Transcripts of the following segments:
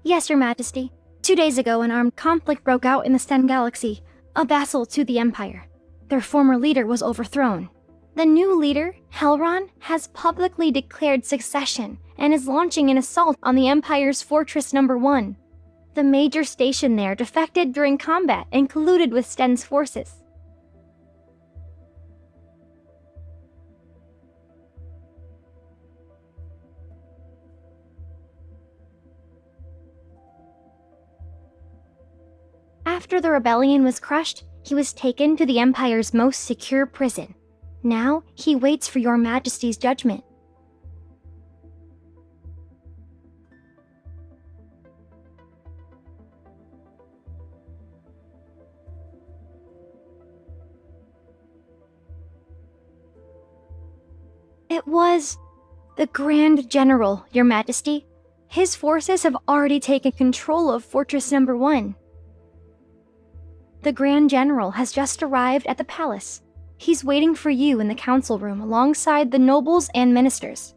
Yes, Your Majesty. 2 days ago, an armed conflict broke out in the Sten Galaxy, a vassal to the Empire. Their former leader was overthrown. The new leader, Helron, has publicly declared succession and is launching an assault on the Empire's Fortress Number 1. The major station there defected during combat and colluded with Sten's forces. After the rebellion was crushed, he was taken to the Empire's most secure prison. Now, he waits for Your Majesty's judgment. It was the Grand General, Your Majesty. His forces have already taken control of Fortress Number 1. The Grand General has just arrived at the palace. He's waiting for you in the council room alongside the nobles and ministers.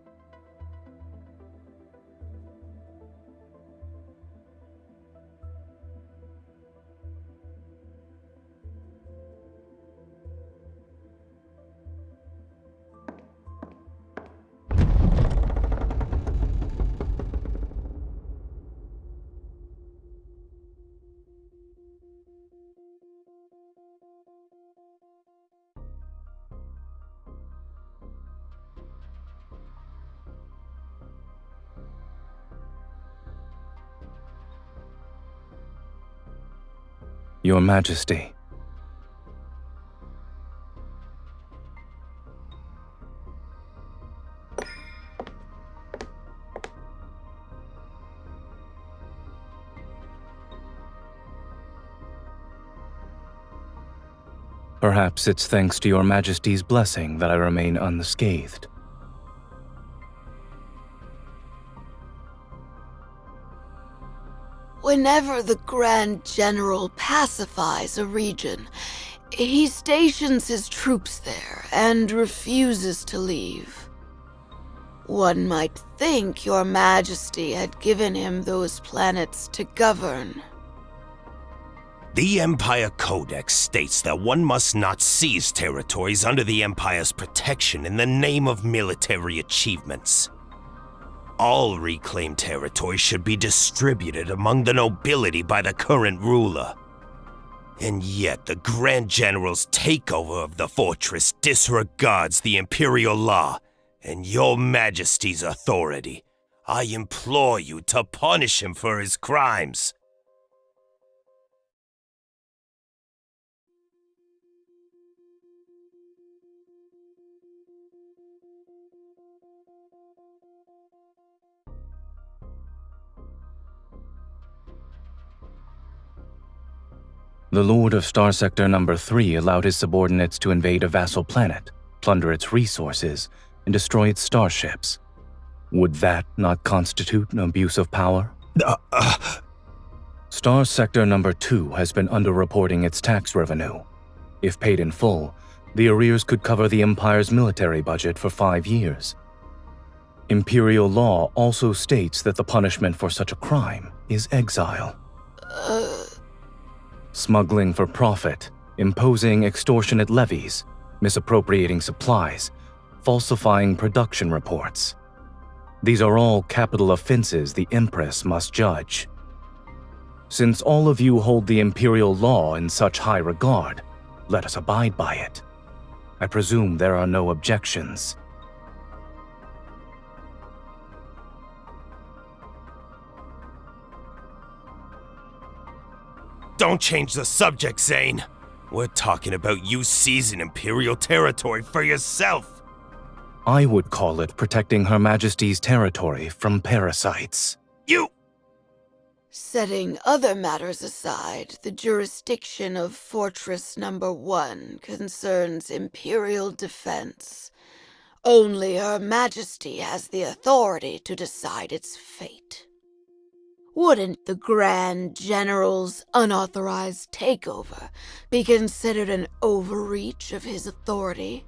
Your Majesty. Perhaps it's thanks to Your Majesty's blessing that I remain unscathed. Whenever the Grand General pacifies a region, he stations his troops there and refuses to leave. One might think Your Majesty had given him those planets to govern. The Empire Codex states that one must not seize territories under the Empire's protection in the name of military achievements. All reclaimed territory should be distributed among the nobility by the current ruler. And yet the Grand General's takeover of the fortress disregards the Imperial law and Your Majesty's authority. I implore you to punish him for his crimes. The Lord of Star Sector Number 3 allowed his subordinates to invade a vassal planet, plunder its resources, and destroy its starships. Would that not constitute an abuse of power? Star Sector Number 2 has been underreporting its tax revenue. If paid in full, the arrears could cover the Empire's military budget for 5 years. Imperial law also states that the punishment for such a crime is exile. Smuggling for profit, imposing extortionate levies, misappropriating supplies, falsifying production reports. These are all capital offenses the Empress must judge. Since all of you hold the Imperial law in such high regard, let us abide by it. I presume there are no objections. Don't change the subject, Zayne. We're talking about you seizing Imperial territory for yourself. I would call it protecting Her Majesty's territory from parasites. You! Setting other matters aside, the jurisdiction of Fortress Number 1 concerns Imperial defense. Only Her Majesty has the authority to decide its fate. Wouldn't the Grand General's unauthorized takeover be considered an overreach of his authority?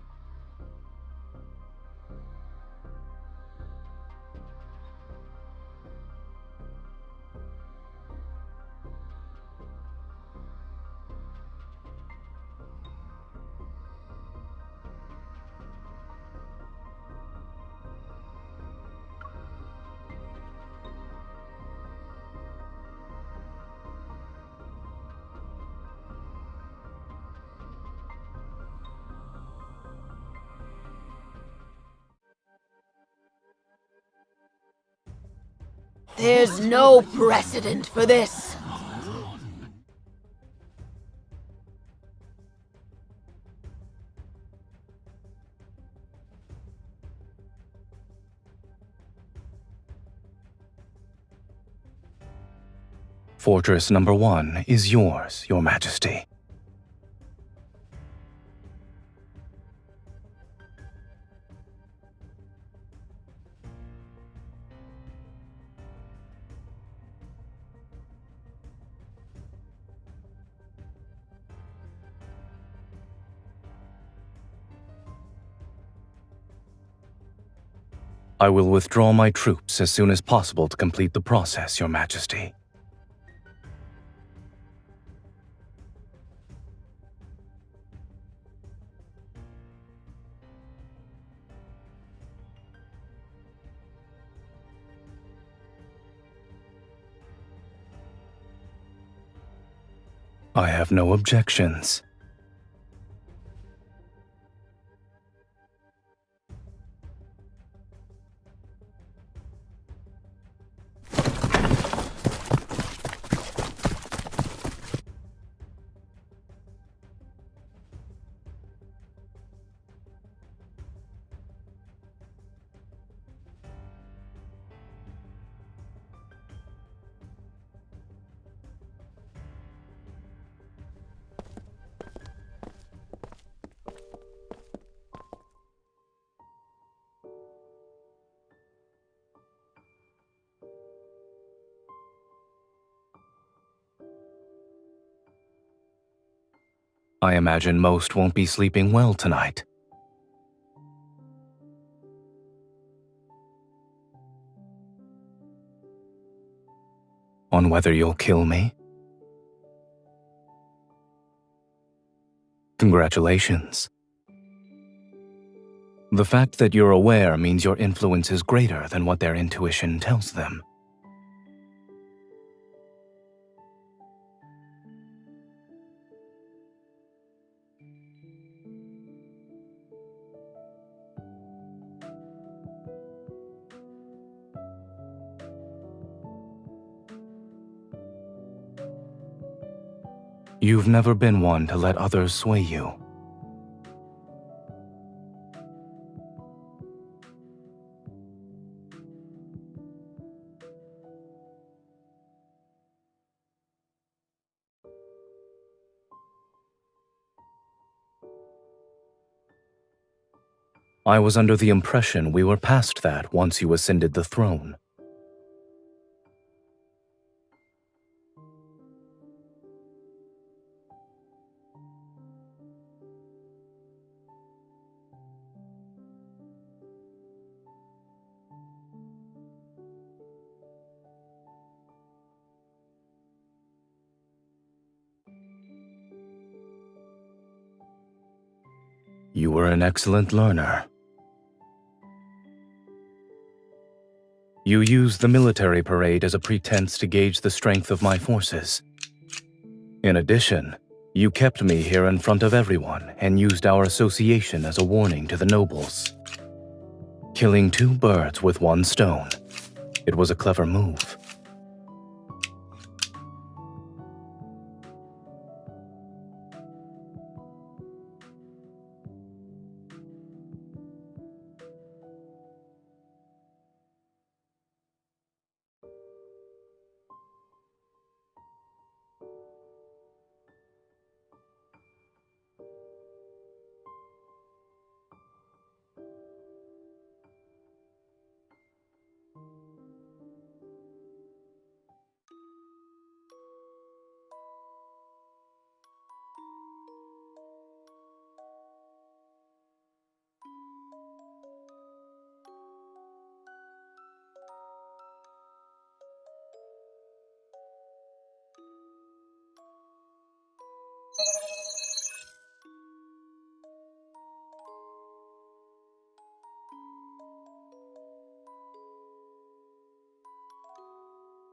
There's no precedent for this. Fortress number 1 is yours, Your Majesty. I will withdraw my troops as soon as possible to complete the process, Your Majesty. I have no objections. I imagine most won't be sleeping well tonight. On whether you'll kill me? Congratulations. The fact that you're aware means your influence is greater than what their intuition tells them. You've never been one to let others sway you. I was under the impression we were past that once you ascended the throne. You were an excellent learner. You used the military parade as a pretense to gauge the strength of my forces. In addition, you kept me here in front of everyone and used our association as a warning to the nobles. Killing 2 birds with 1 stone. It was a clever move.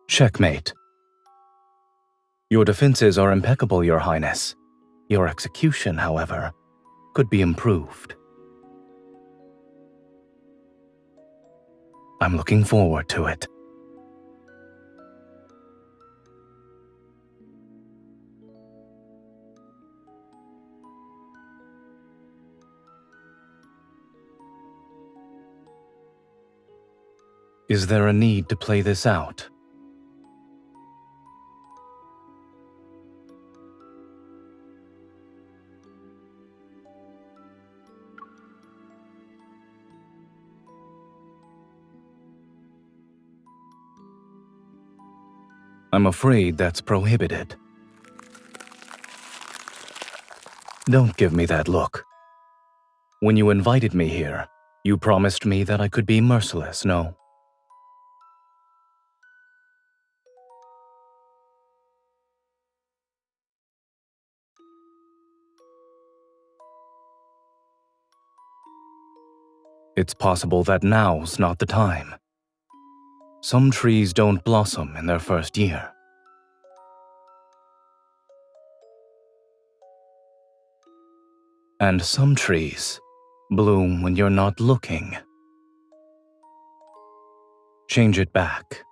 Checkmate. Your defenses are impeccable, Your Highness. Your execution, however, could be improved. I'm looking forward to it. Is there a need to play this out? I'm afraid that's prohibited. Don't give me that look. When you invited me here, you promised me that I could be merciless, no? It's possible that now's not the time. Some trees don't blossom in their first year. And some trees bloom when you're not looking. Change it back.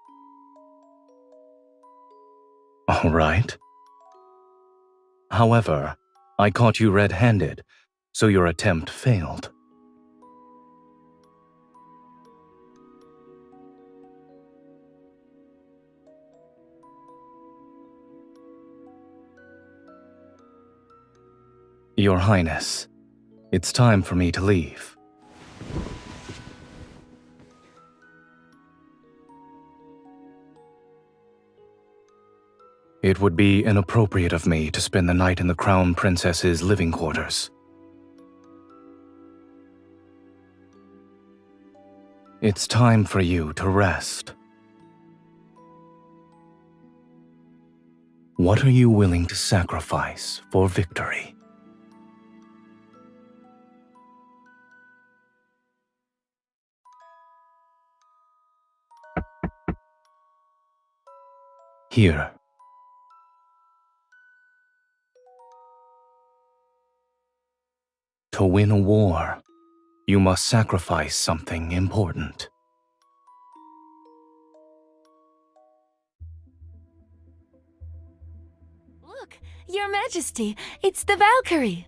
All right. However, I caught you red-handed, so your attempt failed. Your Highness, it's time for me to leave. It would be inappropriate of me to spend the night in the Crown Princess's living quarters. It's time for you to rest. What are you willing to sacrifice for victory? Here. To win a war, you must sacrifice something important. Look, Your Majesty, it's the Valkyrie.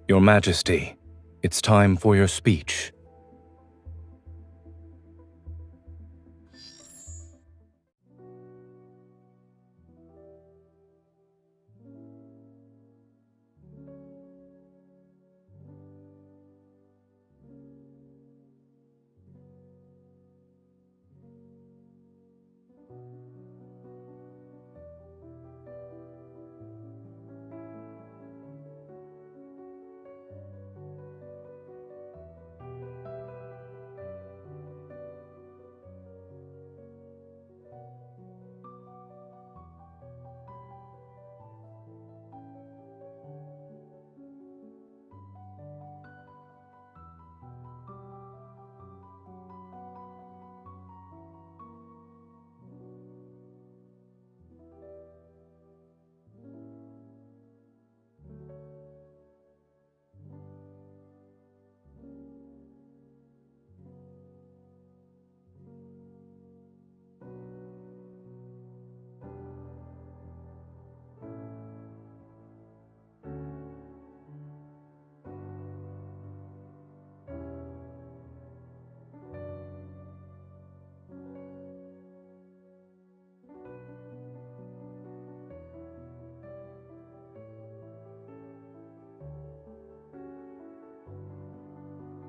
Your Majesty, it's time for your speech.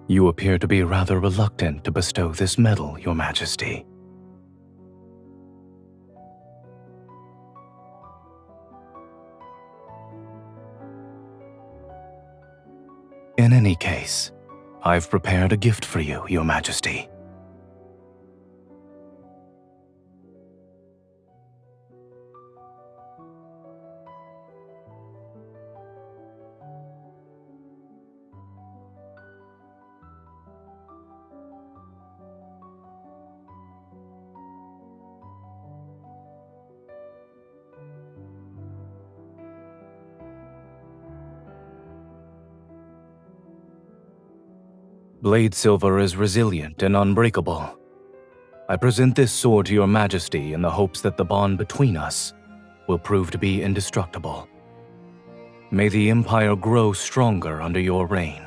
You appear to be rather reluctant to bestow this medal, Your Majesty. In any case, I've prepared a gift for you, Your Majesty. Blade silver is resilient and unbreakable. I present this sword to your majesty in the hopes that the bond between us will prove to be indestructible. May the Empire grow stronger under your reign.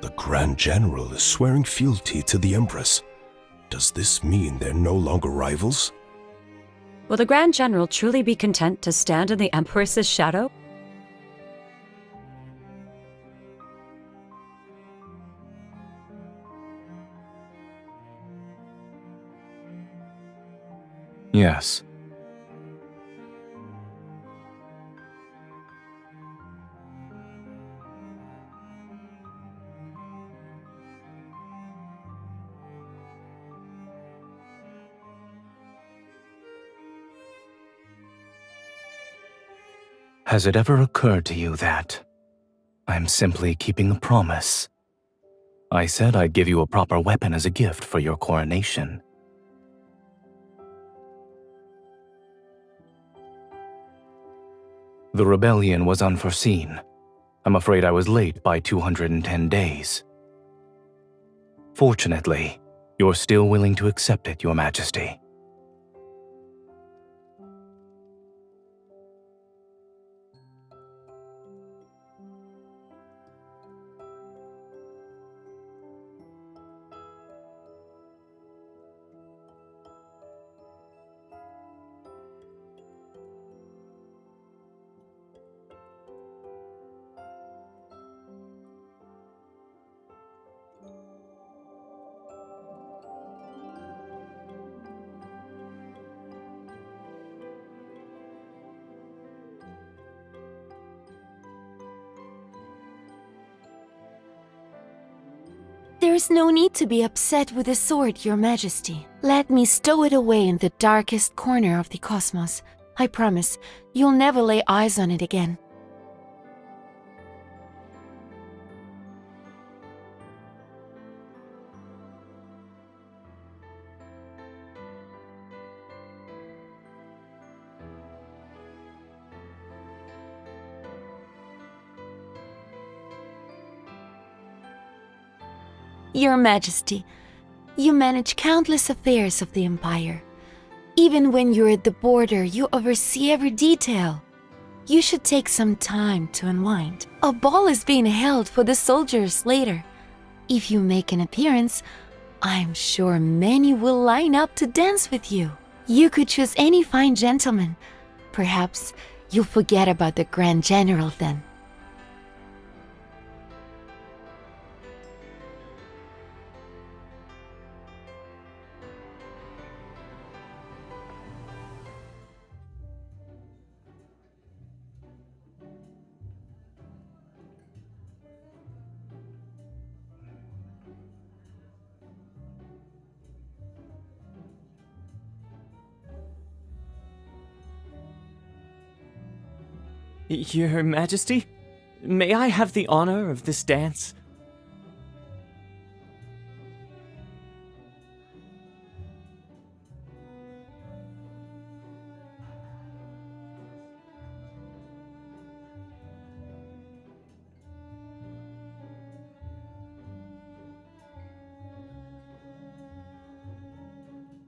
The Grand General is swearing fealty to the Empress. Does this mean they're no longer rivals? Will the Grand General truly be content to stand in the Empress's shadow? Yes. Has it ever occurred to you that I'm simply keeping a promise? I said I'd give you a proper weapon as a gift for your coronation. The rebellion was unforeseen. I'm afraid I was late by 210 days. Fortunately, you're still willing to accept it, Your Majesty. There is no need to be upset with the sword, Your Majesty. Let me stow it away in the darkest corner of the cosmos. I promise, you'll never lay eyes on it again. Your Majesty, you manage countless affairs of the Empire. Even when you're at the border, you oversee every detail. You should take some time to unwind. A ball is being held for the soldiers later. If you make an appearance, I'm sure many will line up to dance with you. You could choose any fine gentleman. Perhaps you'll forget about the Grand General then. Your Majesty, may I have the honor of this dance?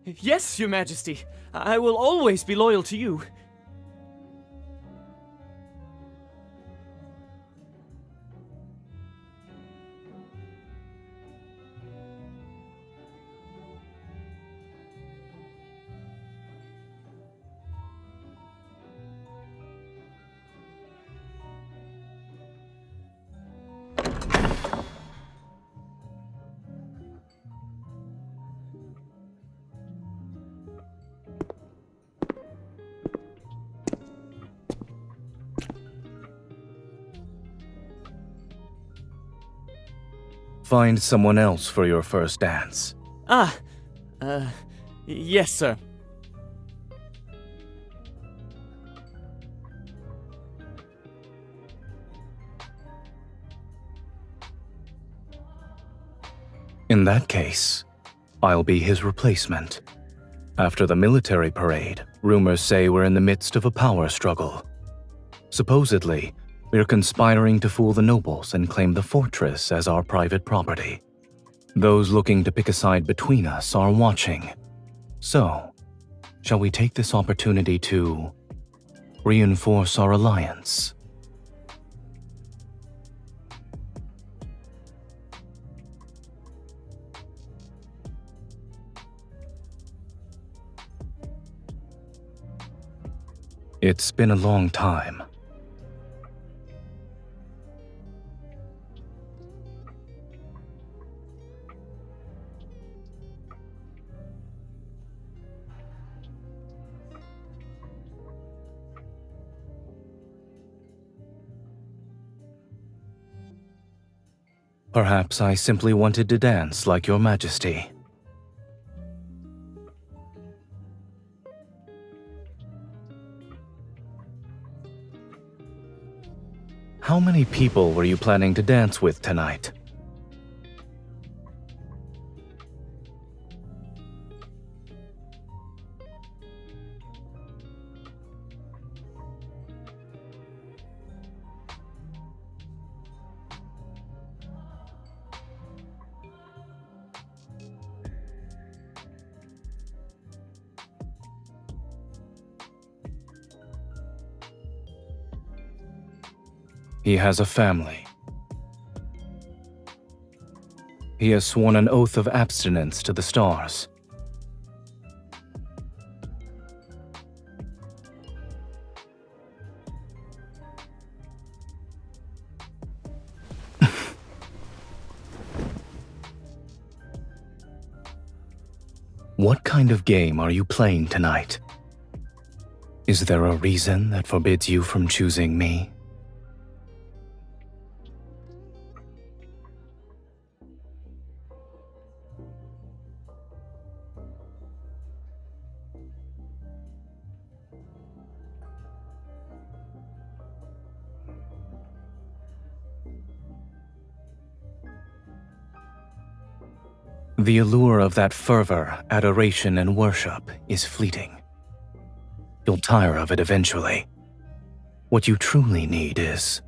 Yes, Your Majesty. I will always be loyal to you. Find someone else for your first dance. Yes, sir. In that case, I'll be his replacement. After the military parade, rumors say we're in the midst of a power struggle. Supposedly, we're conspiring to fool the nobles and claim the fortress as our private property. Those looking to pick a side between us are watching. So, shall we take this opportunity to reinforce our alliance? It's been a long time. Perhaps I simply wanted to dance like your Majesty. How many people were you planning to dance with tonight? He has a family. He has sworn an oath of abstinence to the stars. What kind of game are you playing tonight? Is there a reason that forbids you from choosing me? The allure of that fervor, adoration, and worship is fleeting. You'll tire of it eventually. What you truly need is...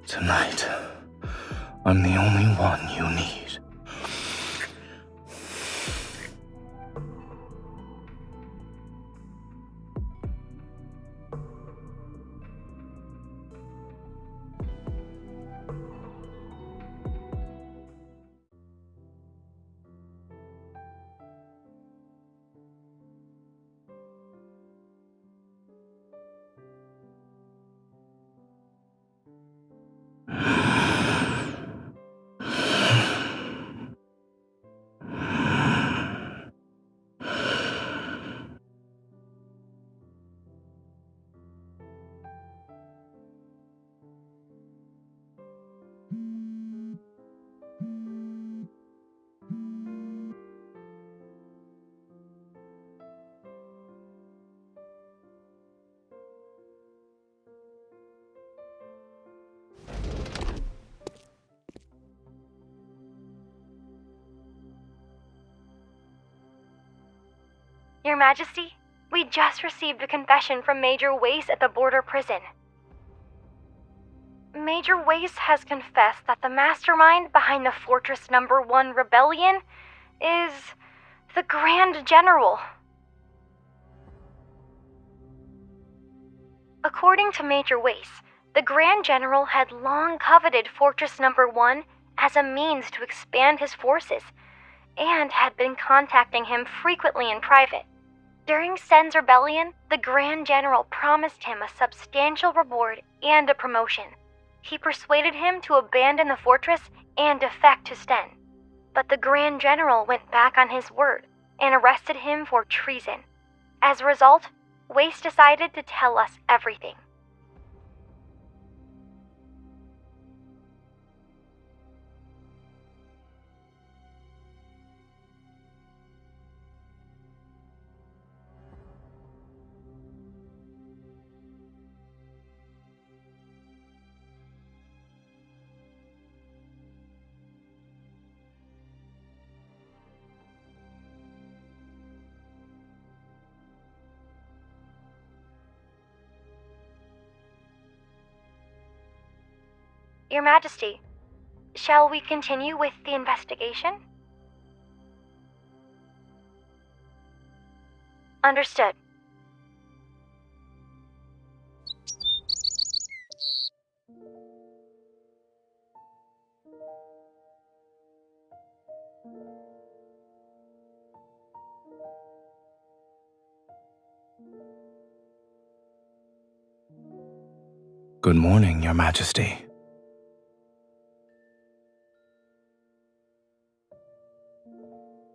Tonight, I'm the only one you need. Your Majesty, we just received a confession from Major Wace at the border prison. Major Wace has confessed that the mastermind behind the Fortress Number 1 rebellion is the Grand General. According to Major Wace, the The Grand General had long coveted Fortress Number 1 as a means to expand his forces, and had been contacting him frequently in private. During Sen's rebellion, the Grand General promised him a substantial reward and a promotion. He persuaded him to abandon the fortress and defect to Sten. But the Grand General went back on his word and arrested him for treason. As a result, Waste decided to tell us everything. Your Majesty, shall we continue with the investigation? Understood. Good morning, Your Majesty.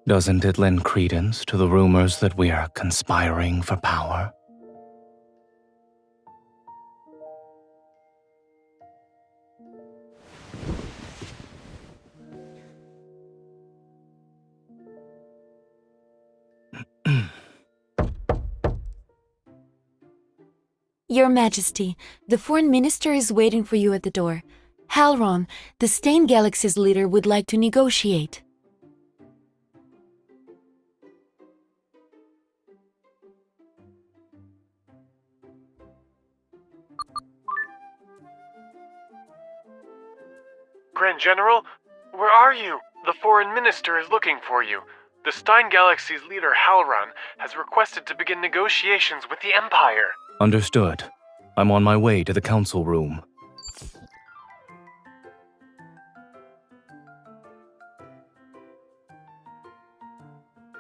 Doesn't it lend credence to the rumors that we are conspiring for power? Your Majesty, the Foreign Minister is waiting for you at the door. Halron, the Stain Galaxy's leader, would like to negotiate. Grand General, where are you? The Foreign Minister is looking for you. The Stein Galaxy's leader, Halron, has requested to begin negotiations with the Empire. Understood. I'm on my way to the council room.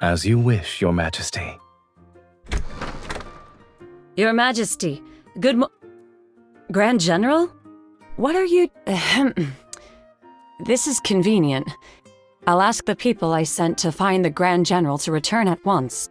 As you wish, Your Majesty. Your Majesty, Grand General? What are you... This is convenient. I'll ask the people I sent to find the Grand General to return at once.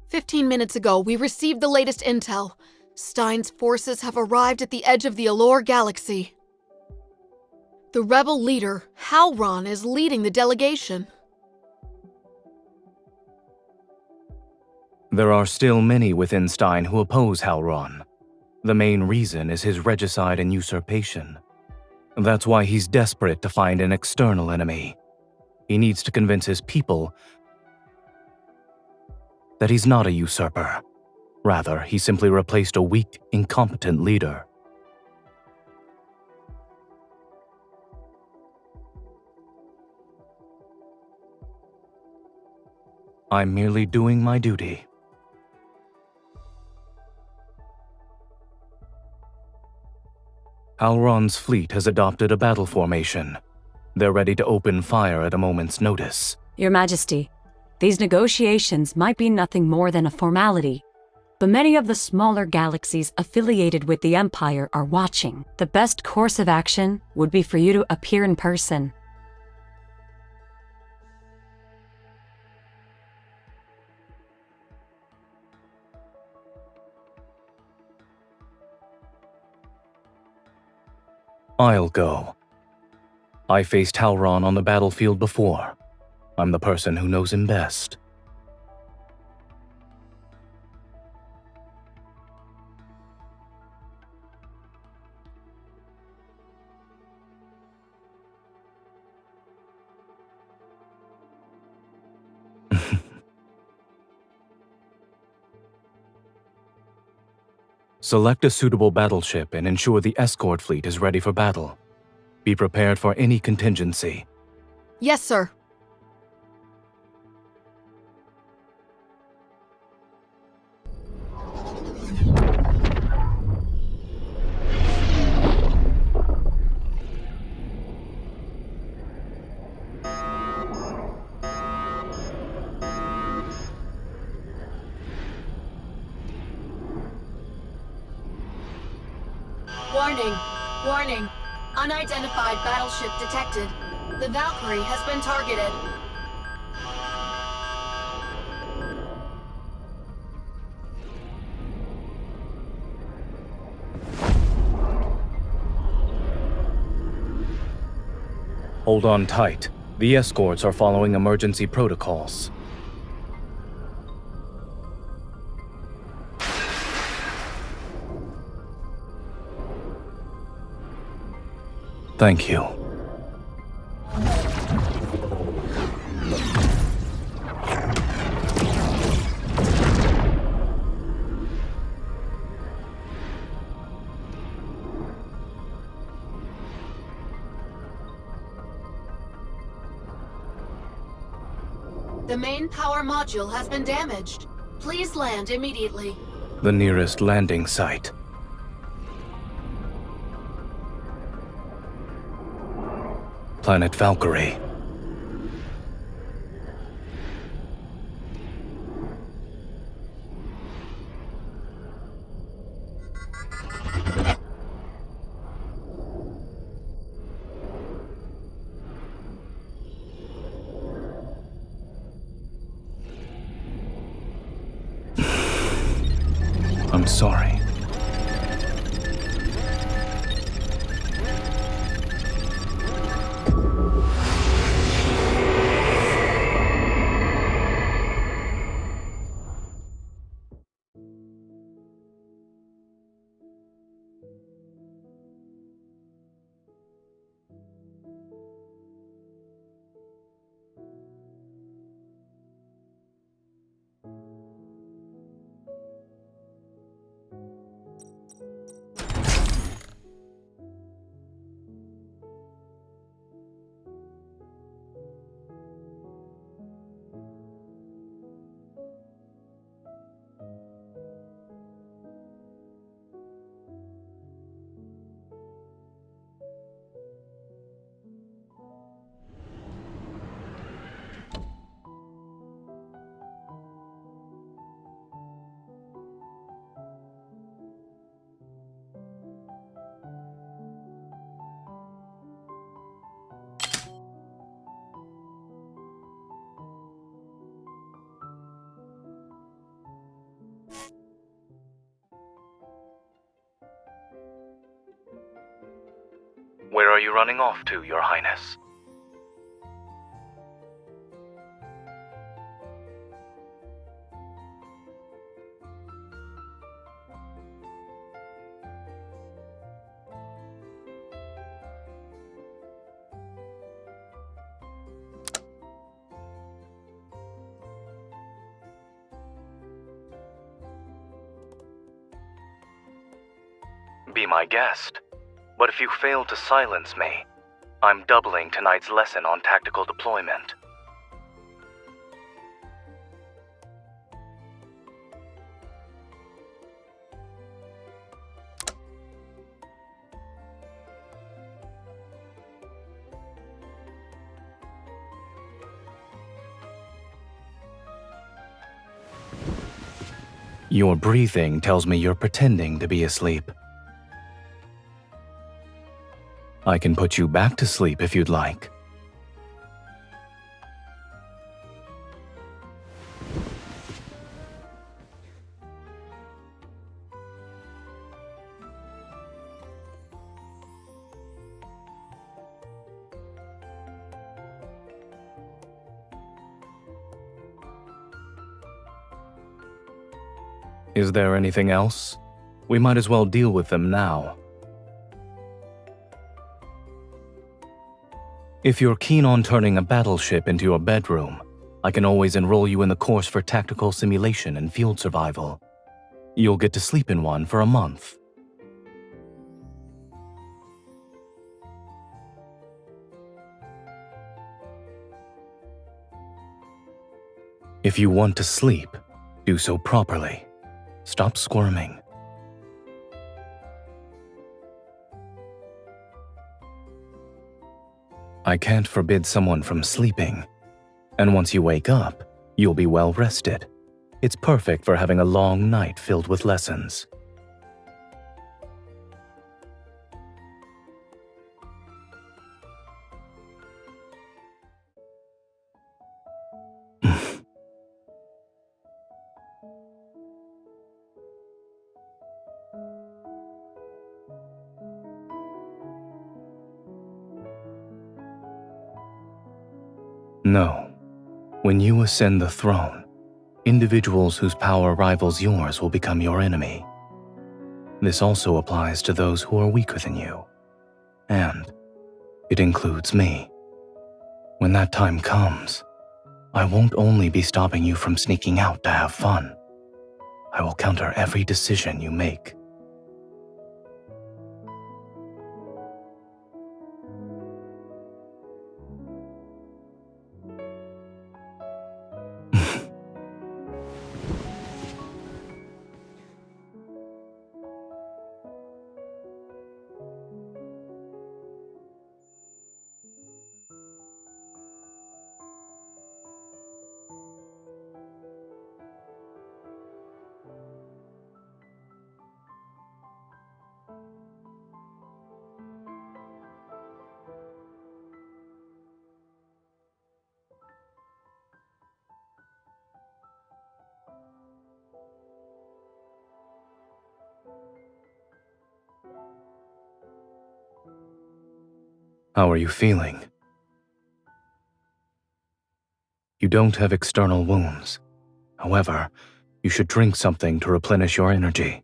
"15 minutes ago, we received the latest intel. Stein's forces have arrived at the edge of the Allure Galaxy. The rebel leader, Halron, is leading the delegation. There are still many within Stein who oppose Halron. The main reason is his regicide and usurpation. That's why he's desperate to find an external enemy. He needs to convince his people that he's not a usurper. Rather, he simply replaced a weak, incompetent leader. I'm merely doing my duty. Halron's fleet has adopted a battle formation. They're ready to open fire at a moment's notice. Your Majesty, these negotiations might be nothing more than a formality, but many of the smaller galaxies affiliated with the Empire are watching. The best course of action would be for you to appear in person. I'll go. I faced Halron on the battlefield before. I'm the person who knows him best. Select a suitable battleship and ensure the escort fleet is ready for battle. Be prepared for any contingency. Yes, sir. Warning. Warning. Unidentified battleship detected. The Valkyrie has been targeted. Hold on tight. The escorts are following emergency protocols. Thank you. The main power module has been damaged. Please land immediately. The nearest landing site. Planet Valkyrie. I'm sorry. Where are you running off to, Your Highness? Be my guest. But if you fail to silence me, I'm doubling tonight's lesson on tactical deployment. Your breathing tells me you're pretending to be asleep. I can put you back to sleep if you'd like. Is there anything else? We might as well deal with them now. If you're keen on turning a battleship into your bedroom, I can always enroll you in the course for tactical simulation and field survival. You'll get to sleep in one for a month. If you want to sleep, do so properly. Stop squirming. I can't forbid someone from sleeping, and once you wake up, you'll be well rested. It's perfect for having a long night filled with lessons. No. When you ascend the throne, individuals whose power rivals yours will become your enemy. This also applies to those who are weaker than you. And it includes me. When that time comes, I won't only be stopping you from sneaking out to have fun. I will counter every decision you make. How are you feeling? You don't have external wounds. However, you should drink something to replenish your energy.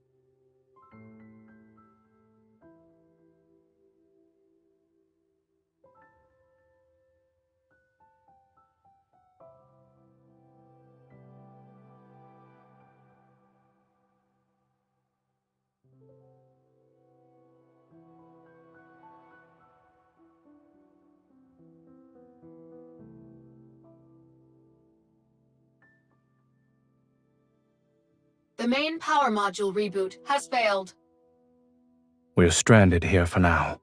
The main power module reboot has failed. We're stranded here for now,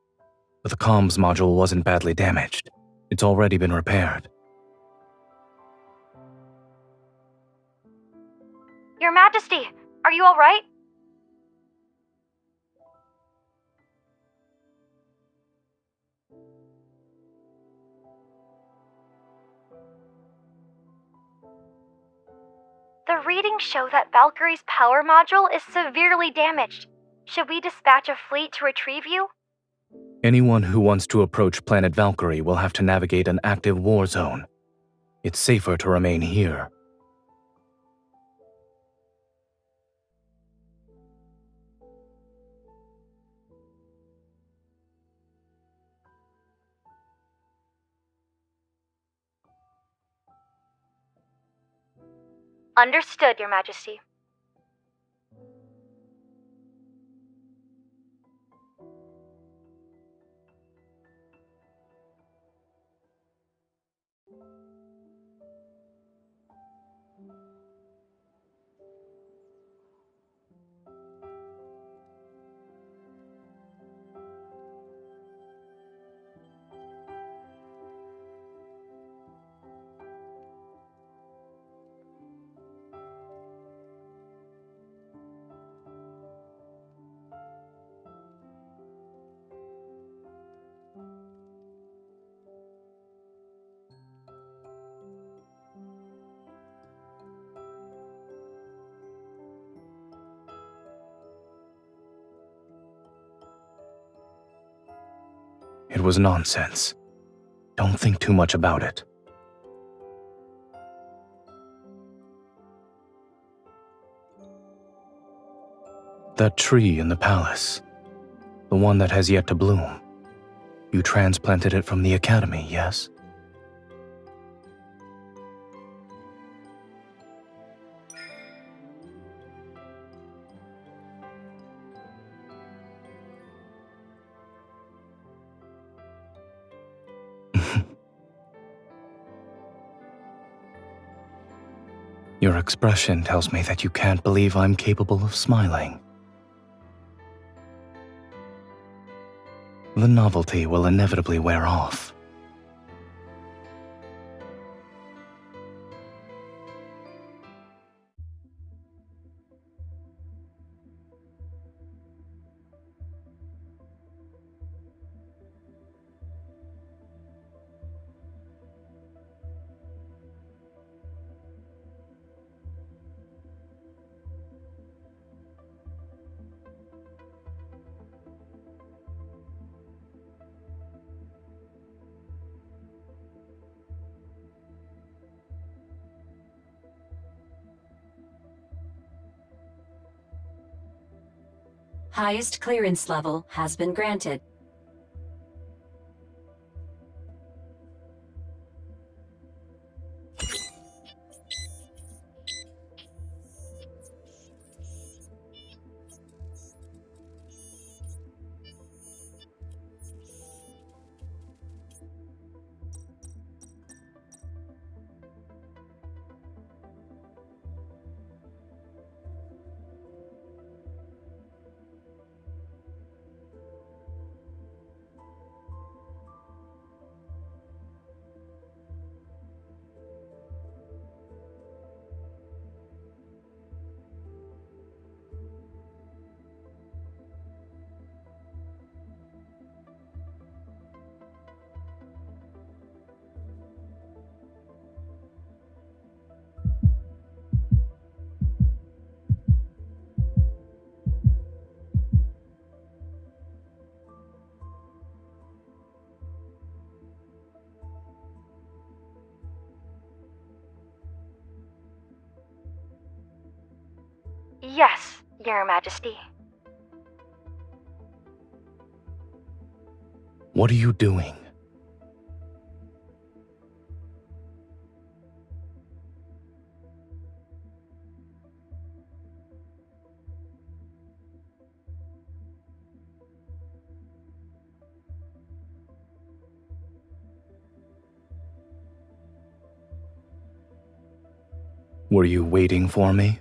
but the comms module wasn't badly damaged. It's already been repaired. Your Majesty, are you all right? The readings show that Valkyrie's power module is severely damaged. Should we dispatch a fleet to retrieve you? Anyone who wants to approach planet Valkyrie will have to navigate an active war zone. It's safer to remain here. Understood, Your Majesty. It was nonsense. Don't think too much about it. That tree in the palace, the one that has yet to bloom, you transplanted it from the academy, yes? Your expression tells me that you can't believe I'm capable of smiling. The novelty will inevitably wear off. Highest clearance level has been granted. Yes, Your Majesty. What are you doing? Were you waiting for me?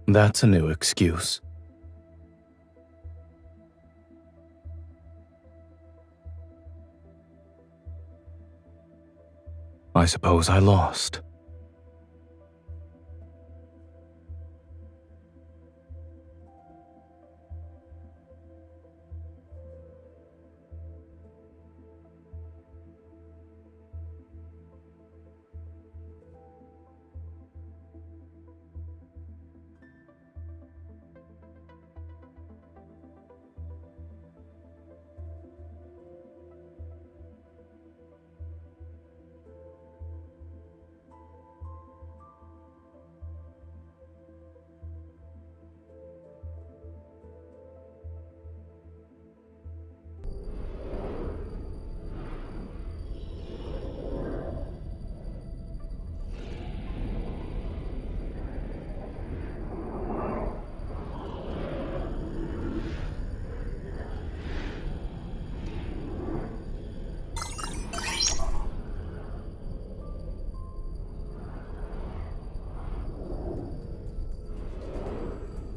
That's a new excuse. I suppose I lost.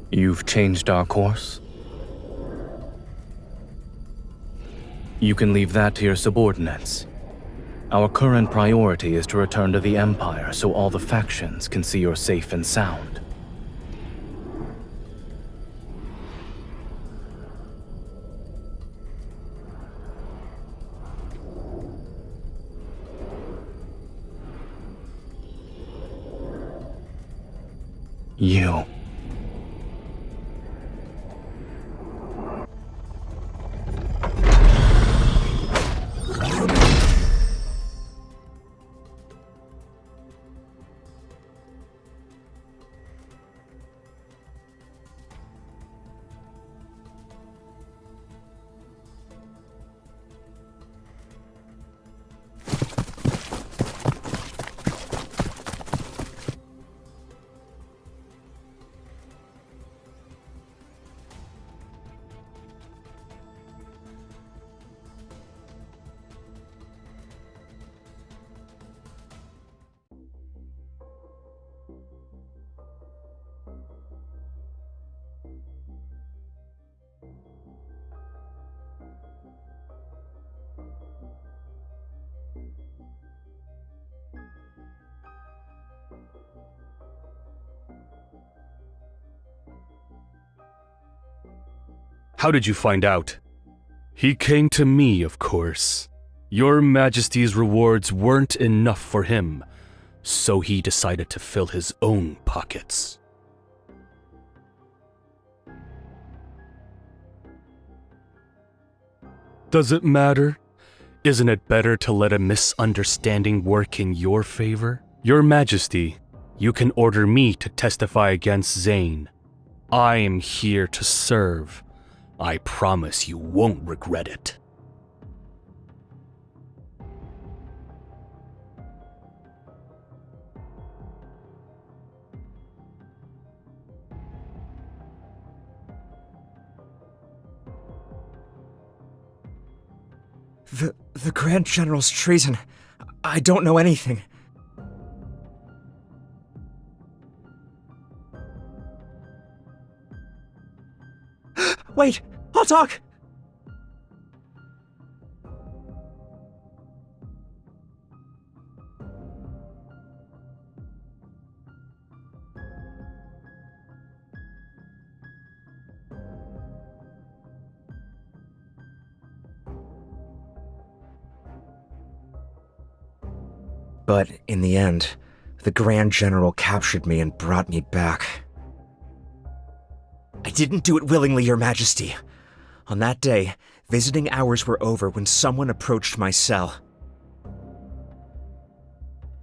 You've changed our course? You can leave that to your subordinates. Our current priority is to return to the Empire so all the factions can see you're safe and sound. You. How did you find out? He came to me, of course. Your Majesty's rewards weren't enough for him, so he decided to fill his own pockets. Does it matter? Isn't it better to let a misunderstanding work in your favor? Your Majesty, you can order me to testify against Zayne. I am here to serve. I promise you won't regret it. The Grand General's treason. I don't know anything. Wait! I'll talk! But in the end, the Grand General captured me and brought me back. I didn't do it willingly, Your Majesty. On that day, visiting hours were over when someone approached my cell.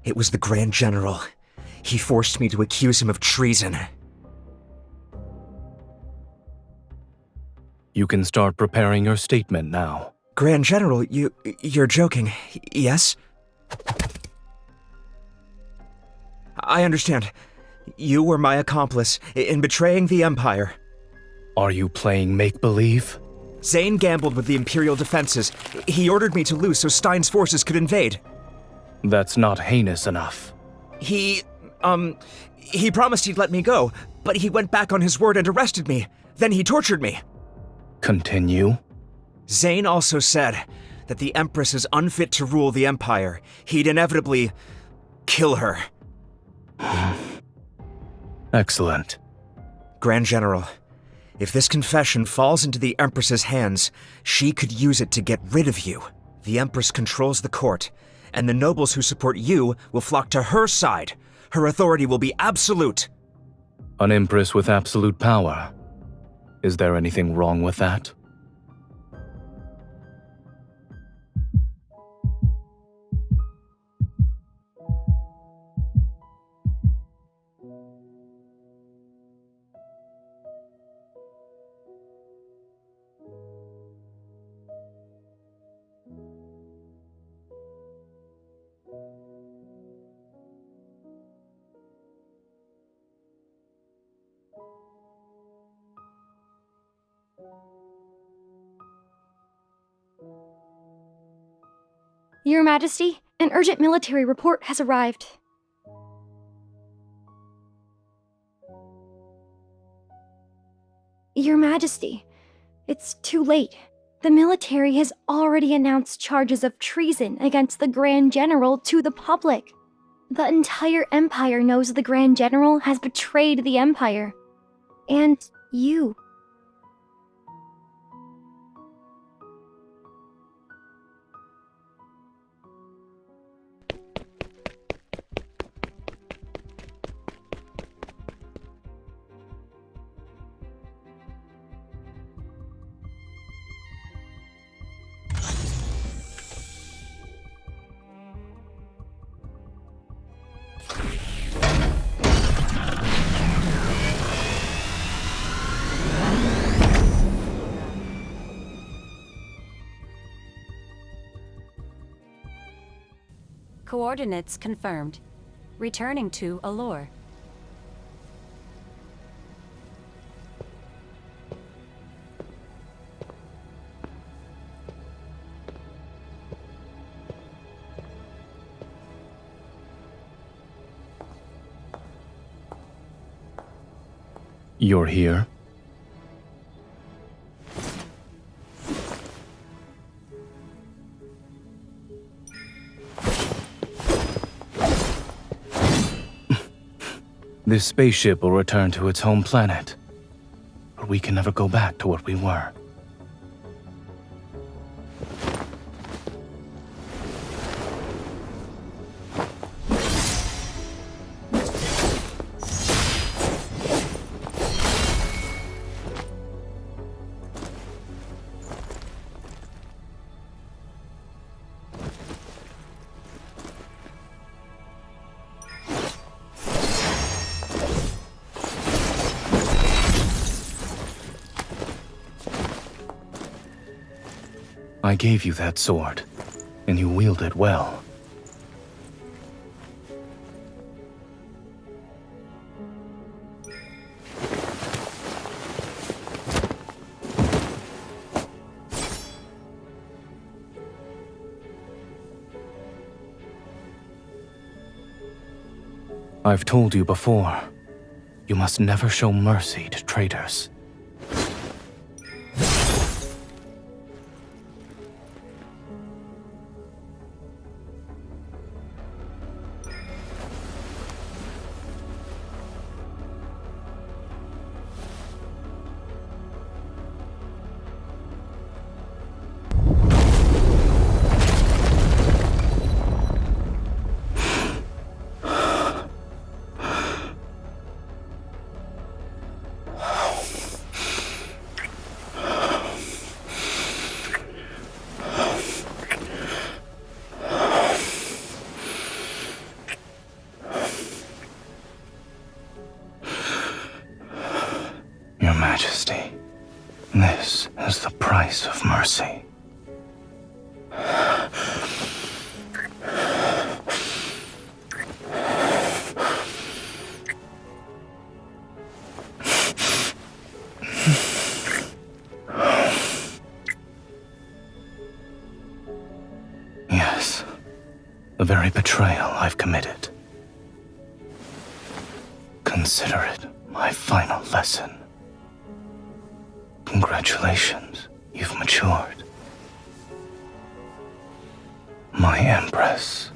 It was the Grand General. He forced me to accuse him of treason. You can start preparing your statement now. Grand General, you're joking, yes? I understand. You were my accomplice in betraying the Empire. Are you playing make-believe? Zayne gambled with the Imperial defenses. He ordered me to lose so Stein's forces could invade. That's not heinous enough. He promised he'd let me go, but he went back on his word and arrested me. Then he tortured me. Continue. Zayne also said that the Empress is unfit to rule the Empire. He'd inevitably kill her. Excellent. Grand General, if this confession falls into the Empress's hands, she could use it to get rid of you. The Empress controls the court, and the nobles who support you will flock to her side. Her authority will be absolute. An Empress with absolute power. Is there anything wrong with that? Your Majesty, an urgent military report has arrived. Your Majesty, it's too late. The military has already announced charges of treason against the Grand General to the public. The entire Empire knows the Grand General has betrayed the Empire. And you. Coordinates confirmed. Returning to Allure. You're here? This spaceship will return to its home planet, but we can never go back to what we were. I gave you that sword, and you wield it well. I've told you before, you must never show mercy to traitors. Your Majesty, this is the price of mercy. Yes, the very betrayal I've committed. Consider it my final lesson. Congratulations, you've matured. My Empress.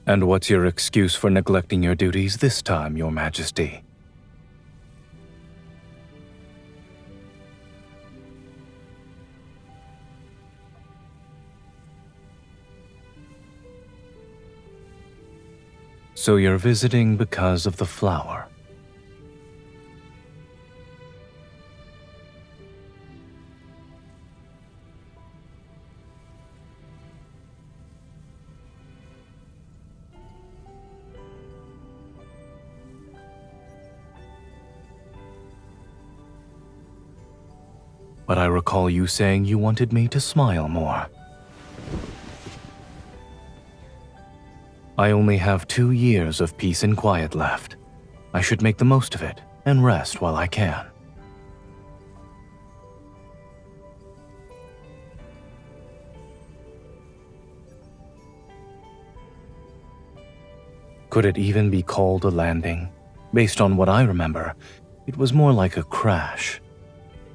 And what's your excuse for neglecting your duties this time, Your Majesty? So you're visiting because of the flower. But I recall you saying you wanted me to smile more. I only have 2 years of peace and quiet left. I should make the most of it and rest while I can. Could it even be called a landing? Based on what I remember, it was more like a crash.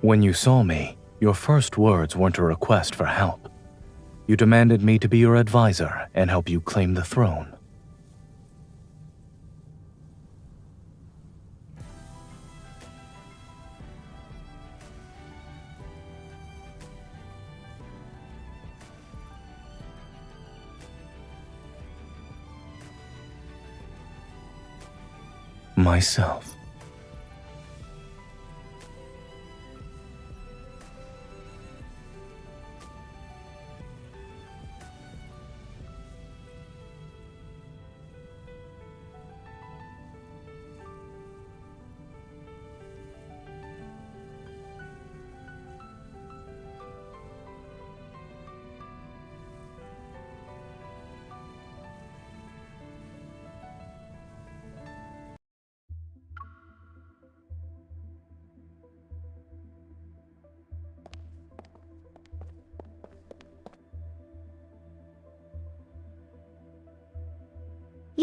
When you saw me, your first words weren't a request for help. You demanded me to be your advisor and help you claim the throne. Myself.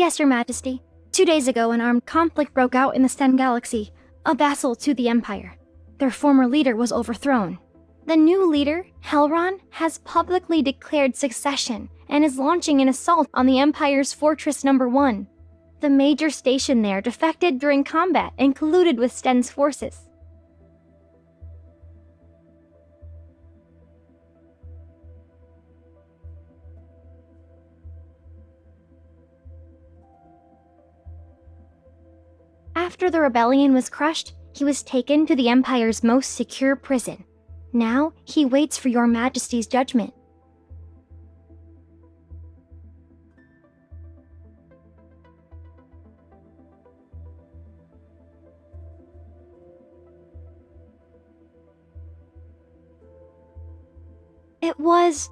Yes, Your Majesty. 2 days ago, an armed conflict broke out in the Sten Galaxy, a vassal to the Empire. Their former leader was overthrown. The new leader, Helron, has publicly declared succession and is launching an assault on the Empire's Fortress Number 1. The major station there defected during combat and colluded with Sten's forces. After the rebellion was crushed, he was taken to the Empire's most secure prison. Now, he waits for Your Majesty's judgment. It was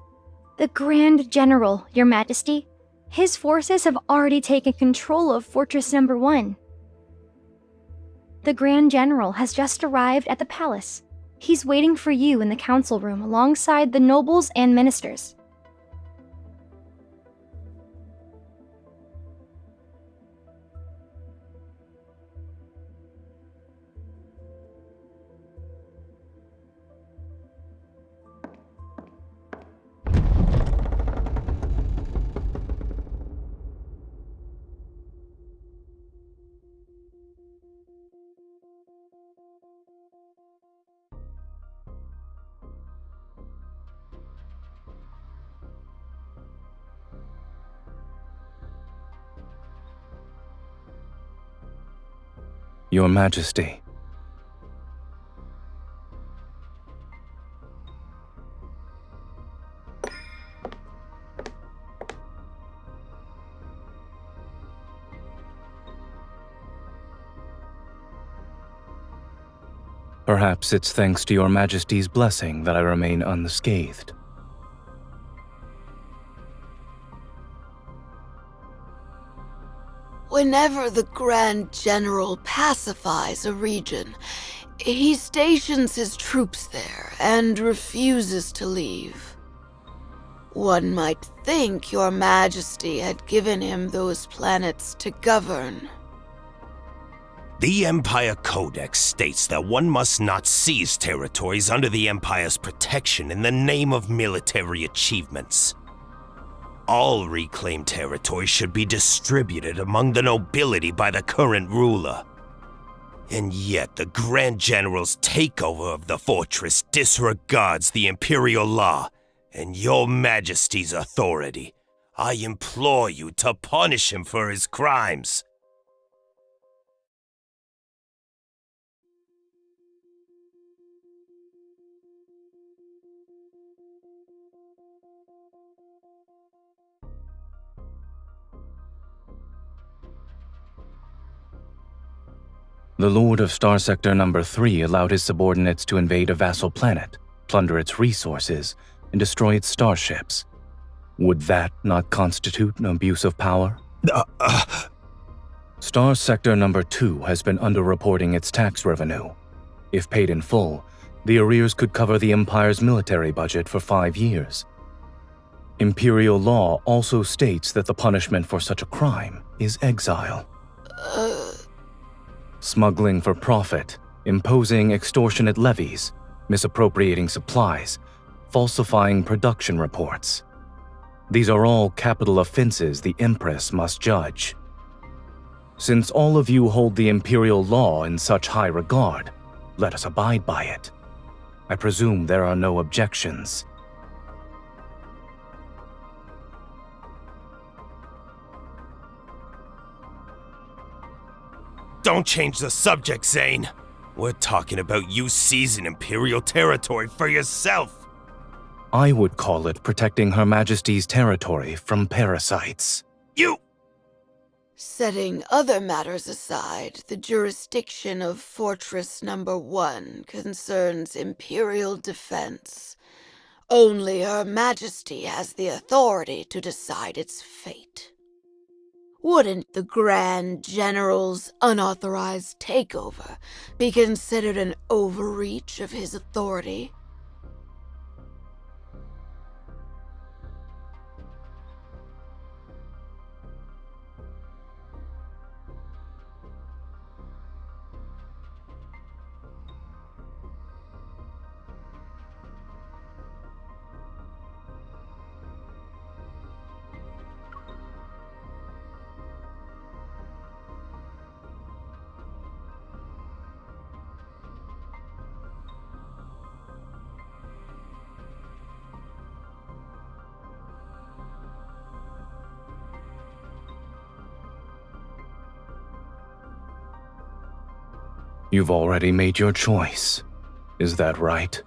the Grand General, Your Majesty. His forces have already taken control of Fortress Number 1. The Grand General has just arrived at the palace. He's waiting for you in the council room alongside the nobles and ministers. Your Majesty. Perhaps it's thanks to Your Majesty's blessing that I remain unscathed. Whenever the Grand General pacifies a region, he stations his troops there and refuses to leave. One might think Your Majesty had given him those planets to govern. The Empire Codex states that one must not seize territories under the Empire's protection in the name of military achievements. All reclaimed territory should be distributed among the nobility by the current ruler. And yet the Grand General's takeover of the fortress disregards the Imperial law and Your Majesty's authority. I implore you to punish him for his crimes. The Lord of Star Sector Number 3 allowed his subordinates to invade a vassal planet, plunder its resources, and destroy its starships. Would that not constitute an abuse of power? Star Sector Number 2 has been underreporting its tax revenue. If paid in full, the arrears could cover the Empire's military budget for 5 years. Imperial law also states that the punishment for such a crime is exile. Smuggling for profit, imposing extortionate levies, misappropriating supplies, falsifying production reports. These are all capital offenses the Empress must judge. Since all of you hold the Imperial law in such high regard, let us abide by it. I presume there are no objections. Don't change the subject, Zayne. We're talking about you seizing Imperial territory for yourself. I would call it protecting Her Majesty's territory from parasites. You... Setting other matters aside, the jurisdiction of Fortress Number 1 concerns Imperial defense. Only Her Majesty has the authority to decide its fate. Wouldn't the Grand General's unauthorized takeover be considered an overreach of his authority? You've already made your choice. Is that right?